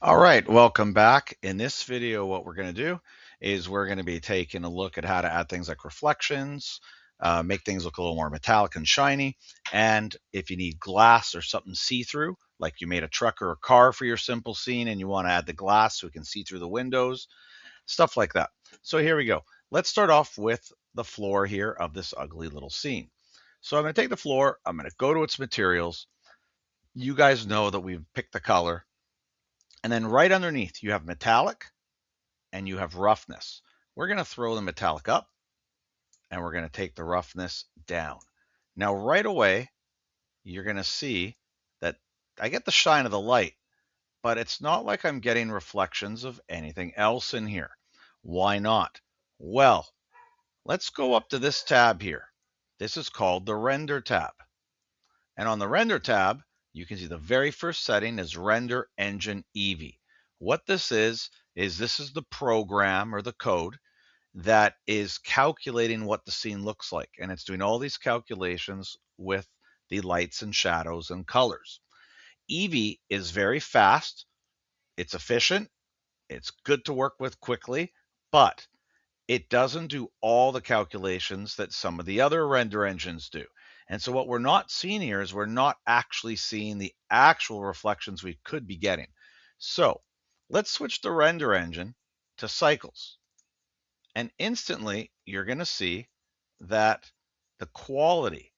All right, welcome back. In this video, what we're going to do is we're going to be taking a look at how to add things like reflections, make things look a little more metallic and shiny. And if you need glass or something see-through, like you made a truck or a car for your simple scene and you want to add the glass so we can see through the windows, stuff like that. So here we go. Let's start off with the floor here of this ugly little scene. So I'm going to take the floor, I'm going to go to its materials. You guys know that we've picked the color. And then right underneath, you have metallic and you have roughness. We're going to throw the metallic up and we're going to take the roughness down. Now, right away, you're going to see that I get the shine of the light, but it's not like I'm getting reflections of anything else in here. Why not? Well, let's go up to this tab here. This is called the render tab. And on the render tab, you can see the very first setting is render engine Eevee. What this is this is the program or the code that is calculating what the scene looks like. And it's doing all these calculations with the lights and shadows and colors. Eevee is very fast. It's efficient. It's good to work with quickly, but it doesn't do all the calculations that some of the other render engines do. And so what we're not seeing here is we're not actually seeing the actual reflections we could be getting. So let's switch the render engine to cycles. And instantly you're going to see that the quality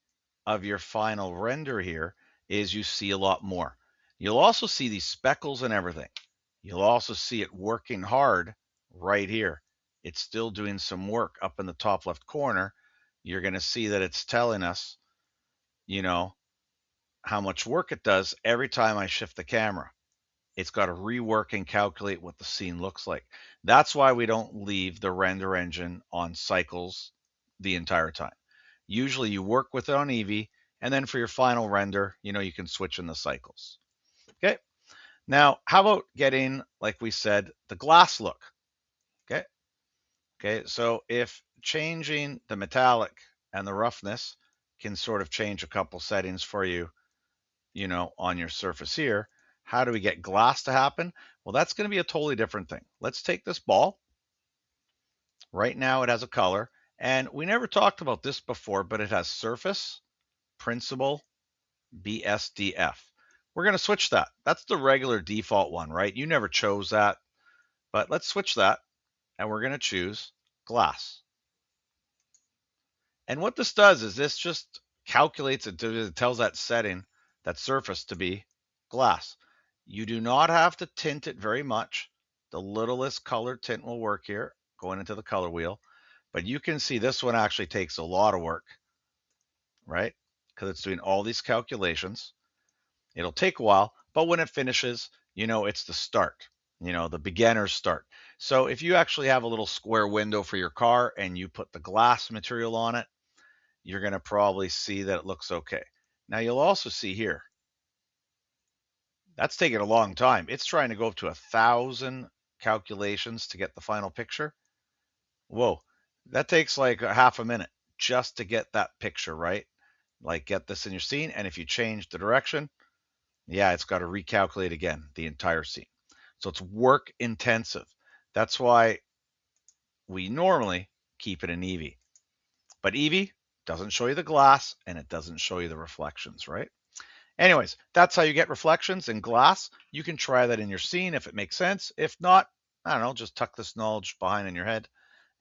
of your final render here is you see a lot more. You'll also see these speckles and everything. You'll also see it working hard right here. It's still doing some work up in the top left corner. You're going to see that it's telling us, you know, how much work it does every time I shift the camera. It's got to rework and calculate what the scene looks like. That's why we don't leave the render engine on cycles the entire time. Usually you work with it on Eevee, and then for your final render, you can switch in the cycles. Okay. Now, how about getting, like we said, the glass look? Okay. Okay. So if changing the metallic and the roughness can sort of change a couple settings for you, on your surface here, how do we get glass to happen? Well, that's going to be a totally different thing. Let's take this ball. Right now it has a color, and we never talked about this before, but it has surface, principal, BSDF. We're going to switch that. That's the regular default one, right? You never chose that, but let's switch that, and we're going to choose glass. And what this does is this just calculates it tells that setting, that surface, to be glass. You do not have to tint it very much. The littlest color tint will work here, going into the color wheel. But you can see this one actually takes a lot of work, right? Because it's doing all these calculations. It'll take a while, but when it finishes, it's the start, the beginner's start. So if you actually have a little square window for your car and you put the glass material on it, you're going to probably see that it looks okay. Now you'll also see here, that's taking a long time. It's trying to go up to 1,000 calculations to get the final picture. Whoa, that takes like a half a minute just to get that picture right. Like get this in your scene. And if you change the direction, yeah, it's got to recalculate again the entire scene. So it's work intensive. That's why we normally keep it in Eevee. But Eevee doesn't show you the glass and it doesn't show you the reflections, right? Anyways, that's how you get reflections in glass. You can try that in your scene if it makes sense. If not, I don't know, just tuck this knowledge behind in your head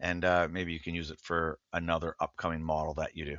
and maybe you can use it for another upcoming model that you do.